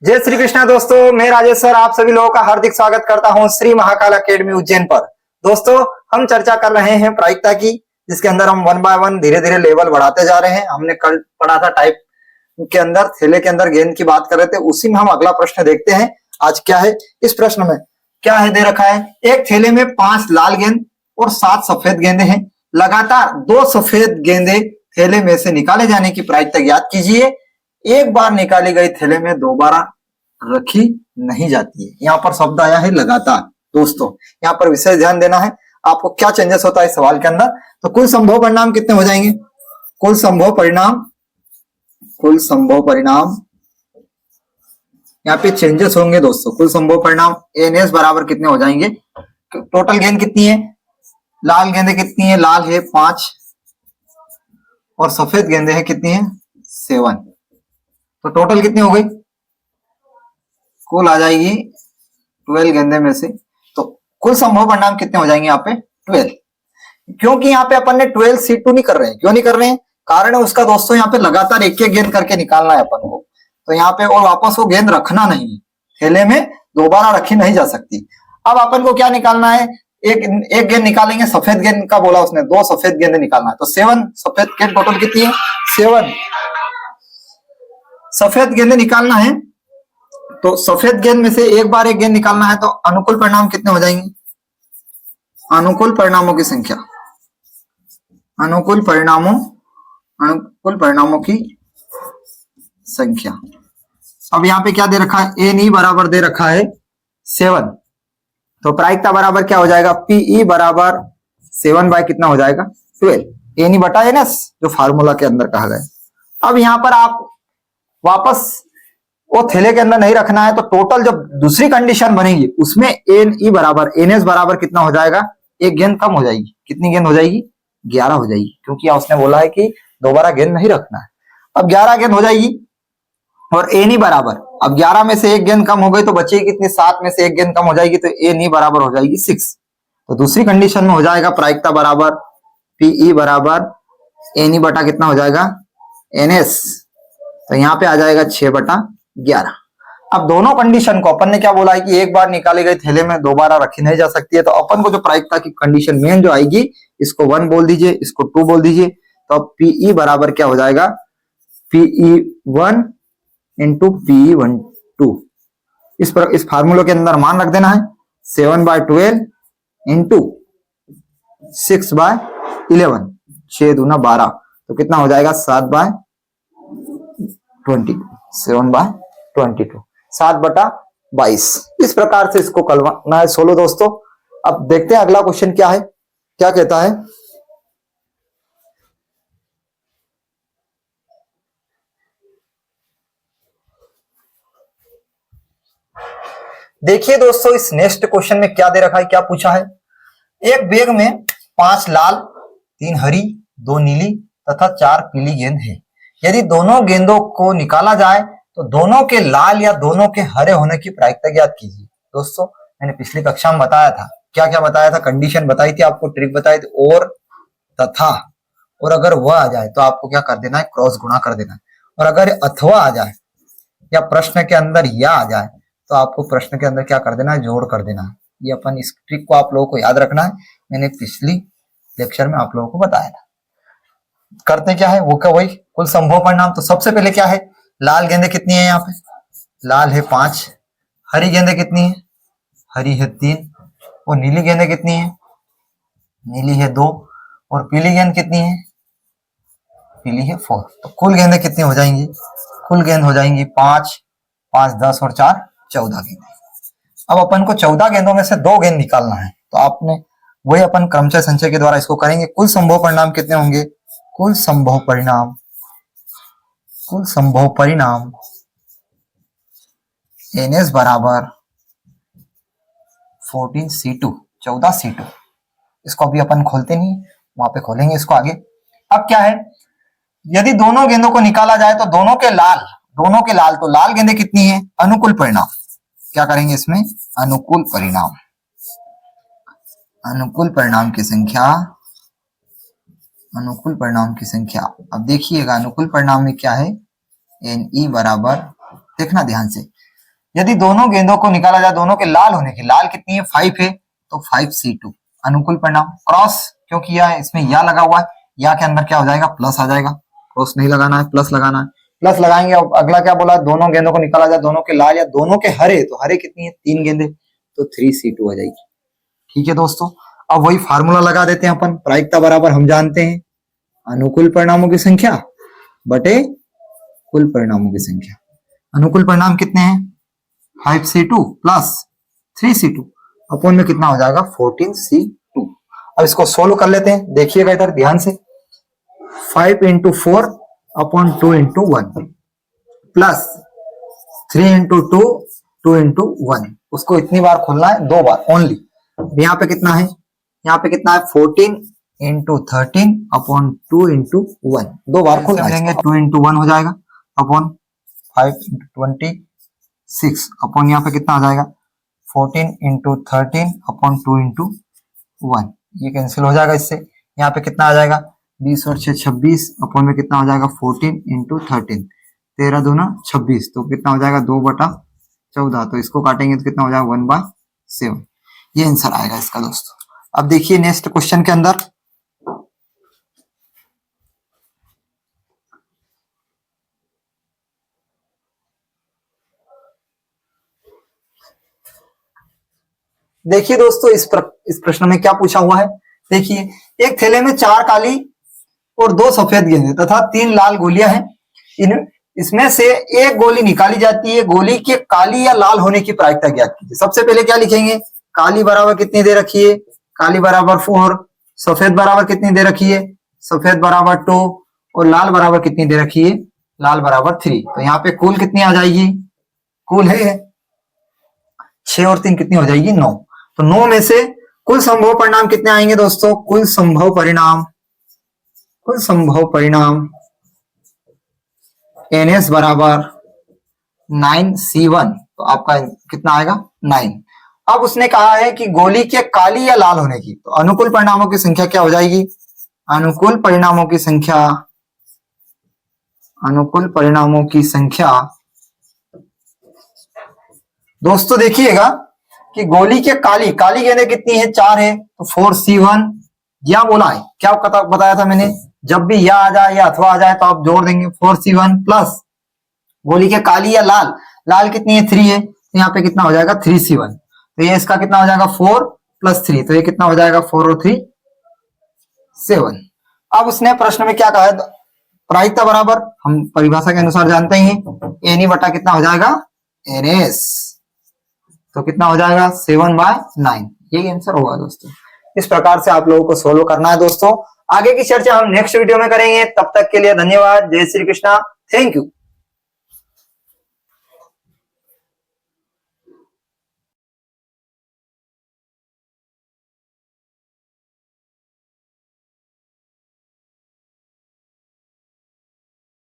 जय श्री कृष्णा दोस्तों, मैं राजेश सर आप सभी लोगों का हार्दिक स्वागत करता हूं श्री महाकाल अकेडमी उज्जैन पर। दोस्तों, हम चर्चा कर रहे हैं प्रायिकता की, जिसके अंदर हम वन बाय वन धीरे धीरे लेवल बढ़ाते जा रहे हैं। हमने कल पढ़ा था टाइप के अंदर, थैले के अंदर गेंद की बात कर रहे थे, उसी में हम अगला प्रश्न देखते हैं। आज क्या है इस प्रश्न में, क्या है दे रखा है, एक थैले में 5 लाल गेंद और 7 सफेद गेंदे हैं। लगातार 2 सफेद गेंदे थैले में से निकाले जाने की प्रायिकता ज्ञात कीजिए। एक बार निकाली गई थैले में दोबारा रखी नहीं जाती है। यहाँ पर शब्द आया है लगातार। दोस्तों, यहाँ पर विशेष ध्यान देना है आपको, क्या चेंजेस होता है इस सवाल के अंदर। तो कुल संभव परिणाम कितने हो जाएंगे, कुल संभव परिणाम यहाँ पे चेंजेस होंगे दोस्तों। कुल संभव परिणाम एनएस बराबर कितने हो जाएंगे, टोटल गेंद कितनी है, लाल गेंदें कितनी है, लाल है 5 और सफेद गेंदें है कितनी है 7। तो टोटल कितनी हो गई, कुल आ जाएगी 12 गेंदे में से। तो कुल संभव परिणाम कितने हो जाएंगे यहाँ पे 12, क्योंकि यहाँ पे अपन ने 12 C2 नहीं कर रहे हैं। क्यों नहीं कर रहे हैं, कारण है उसका दोस्तों, यहाँ पे लगातार एक एक गेंद करके निकालना है अपन को। तो यहाँ पे और वापस वो गेंद रखना नहीं है, थैले में दोबारा रखी नहीं जा सकती। अब अपन को क्या निकालना है, एक गेंद निकालेंगे, सफेद गेंद का बोला उसने, 2 सफेद गेंद निकालना है। तो 7 सफेद गेंद, टोटल कितनी है 7 सफेद गेंद निकालना है। तो सफेद गेंद में से एक बार एक गेंद निकालना है, तो अनुकूल परिणाम कितने हो जाएंगे, अनुकूल परिणामों की संख्या, अनुकूल परिणामों की संख्या। अब यहाँ पे क्या दे रखा है, ए नी बराबर दे रखा है 7। तो प्रायिकता बराबर क्या हो जाएगा, पीई बराबर 7 बाय कितना हो जाएगा 12, ए नी बटा एनएस, जो फार्मूला के अंदर कहा गया। अब यहाँ पर आप वापस वो थैले के अंदर नहीं रखना है, तो टोटल जब दूसरी कंडीशन बनेगी उसमें एन ई बराबर एनएस बराबर कितना हो जाएगा, एक गेंद कम हो जाएगी। कितनी गेंद हो जाएगी, 11 हो जाएगी, क्योंकि उसने बोला है कि दोबारा गेंद नहीं रखना है। अब 11 गेंद हो जाएगी और एन ई बराबर, अब 11 में से एक गेंद कम हो गई तो बचेगी कितनी, 7 में से एक गेंद कम हो जाएगी, तो एन ई बराबर हो जाएगी 6। तो दूसरी कंडीशन में हो जाएगा प्रायिकता बराबर पीई बराबर एन ई बटा कितना हो जाएगा एनएस। तो यहाँ पे आ जाएगा 6/11। अब दोनों कंडीशन को अपन ने क्या बोला है कि एक बार निकाली गई थैले में दोबारा रखी नहीं जा सकती है। तो अपन को जो प्रायिकता की कंडीशन मेन जो आएगी, इसको 1 बोल दीजिए, इसको 2 बोल दीजिए। तो अब पीई बराबर क्या हो जाएगा, PE1 इंटू PE1 2। इस फार्मूले के अंदर मान रख देना है 7/12 इंटू 6/11, 6 दूना 12, तो कितना हो जाएगा 7/20, 7/22, 7/22। इस प्रकार से इसको करना है सोलो दोस्तों। अब देखते हैं अगला क्वेश्चन क्या है, क्या कहता है। देखिए दोस्तों, इस नेक्स्ट क्वेश्चन में क्या दे रखा है, क्या पूछा है। एक बैग में 5 लाल, 3 हरी, 2 नीली तथा 4 पीली गेंद है। यदि दोनों गेंदों को निकाला जाए तो दोनों के लाल या दोनों के हरे होने की प्रायिकता ज्ञात कीजिए। दोस्तों, मैंने पिछली कक्षा में बताया था, क्या क्या बताया था, कंडीशन बताई थी आपको, ट्रिक बताई थी, और तथा, और अगर वह आ जाए तो आपको क्या कर देना है, क्रॉस गुणा कर देना है। और अगर अथवा आ जाए या प्रश्न के अंदर या आ जाए तो आपको प्रश्न के अंदर क्या कर देना है, जोड़ कर देना है। ये अपन इस ट्रिक को आप लोगों को याद रखना है, मैंने पिछली लेक्चर में आप लोगों को बताया था। करते क्या है वो, क्या वही कुल संभव परिणाम। तो सबसे पहले क्या है, लाल गेंदें कितनी है, यहाँ पे लाल है 5, हरी गेंदें कितनी है, हरी है 3, और नीली गेंदें कितनी है, नीली है 2, और पीली गेंद कितनी है, पीली है 4। तो कुल गेंदें कितनी हो जाएंगी, कुल गेंद हो जाएंगी 5, 5 10 और 4 14 गेंदें। अब अपन को 14 गेंदों में से 2 गेंद निकालना है, तो आपने वही अपन क्रमशः संचय के द्वारा इसको करेंगे। कुल संभव परिणाम कितने होंगे, कुल संभव परिणाम एनएस बराबर 14C2, 14C2। इसको अभी अपन खोलते नहीं, वहां पे खोलेंगे इसको आगे। अब क्या है, यदि दोनों गेंदों को निकाला जाए तो दोनों के लाल, तो लाल गेंदें कितनी है, अनुकूल परिणाम। क्या करेंगे इसमें, अनुकूल परिणाम की संख्या, अनुकूल परिणाम की संख्या। अब देखिएगा अनुकूल परिणाम में क्या है, एन ई बराबर, देखना ध्यान से, यदि दोनों गेंदों को निकाला जाए, दोनों के लाल होने की, लाल कितनी है 5 है, तो 5C2 अनुकूल परिणाम। क्रॉस क्योंकि यह इसमें या लगा हुआ है, या के अंदर क्या हो जाएगा प्लस आ जाएगा, क्रॉस नहीं लगाना है, प्लस लगाना है, प्लस लगाएंगे। अब अगला क्या बोला, दोनों गेंदों को निकाला जाए, दोनों के लाल या दोनों के हरे, तो हरे कितनी है 3 गेंदे, तो 3C2 आ जाएगी। ठीक है दोस्तों, अब वही फार्मूला लगा देते हैं अपन, प्रायिकता बराबर हम जानते हैं अनुकूल परिणामों की संख्या बटे कुल परिणामों की संख्या। अनुकूल परिणाम कितने हैं 5C2 प्लस 3C2 अपन में कितना हो जाएगा 14C2। अब इसको सोल्व कर लेते हैं, देखिएगा इधर ध्यान से, 5 into 4 upon 2 into 1 plus 3 into 2 2 into 1, उसको इतनी बार खोलना है, 2 बार ओनली। यहाँ पे कितना है, यहाँ पे कितना है 14 into 13 अपॉन 2 into 1, 2 बार खोल लेंगे, 2 into 1 हो जाएगा अपॉन 5 into 26 अपॉन यहाँ पे कितना आ जाएगा 14 into 13 अपॉन 2 into 1, ये कैंसिल हो जाएगा इससे। यहाँ पे कितना आ जाएगा 20 और 6 26 अपॉन में कितना हो जाएगा 14 into 13, 13 दूना 26, तो कितना हो जाएगा 2/14, तो इसको काटेंगे तो कितना हो जाएगा 1/7, ये आंसर आएगा इसका दोस्तों। अब देखिए नेक्स्ट क्वेश्चन के अंदर, देखिए दोस्तों इस प्रश्न में क्या पूछा हुआ है, देखिए एक थैले में 4 काली और 2 सफेद गेंदें तथा 3 लाल गोलियां हैं, इसमें से एक गोली निकाली जाती है, गोली के काली या लाल होने की प्रायिकता ज्ञात कीजिए। सबसे पहले क्या लिखेंगे, काली बराबर कितनी दे रखी है, काली बराबर 4, सफेद बराबर कितनी दे रखी है, सफेद बराबर 2, और लाल बराबर कितनी दे रखी है, लाल बराबर 3। तो यहाँ पे कुल कितनी आ जाएगी, कुल है 6 और 3 कितनी हो जाएगी 9, तो 9 में से कुल संभव परिणाम कितने आएंगे दोस्तों, कुल संभव परिणाम NS बराबर 9C1, तो आपका कितना आएगा 9। अब उसने कहा है कि गोली के काली या लाल होने की, तो अनुकूल परिणामों की संख्या क्या हो जाएगी, अनुकूल परिणामों की संख्या दोस्तों देखिएगा कि गोली के काली गेंदें कितनी है 4 है, तो 4C1, या बोला है क्या बताया था मैंने, जब भी या आ जाए या अथवा आ जाए तो आप जोड़ देंगे 4C1 प्लस गोली के काली या लाल कितनी है 3 है, तो यहाँ पे कितना हो जाएगा 3C1, तो ये इसका कितना हो जाएगा 4 + 3, तो ये कितना हो जाएगा 4 और 3 7। अब उसने प्रश्न में क्या कहा है, प्रायिकता बराबर हम परिभाषा के अनुसार जानते ही हैं, NE बटा कितना हो जाएगा NS, तो कितना हो जाएगा 7/9, ये आंसर होगा दोस्तों। इस प्रकार से आप लोगों को सोल्व करना है दोस्तों। आगे की चर्चा हम नेक्स्ट वीडियो में करेंगे, तब तक के लिए धन्यवाद, जय श्री कृष्णा, थैंक यू।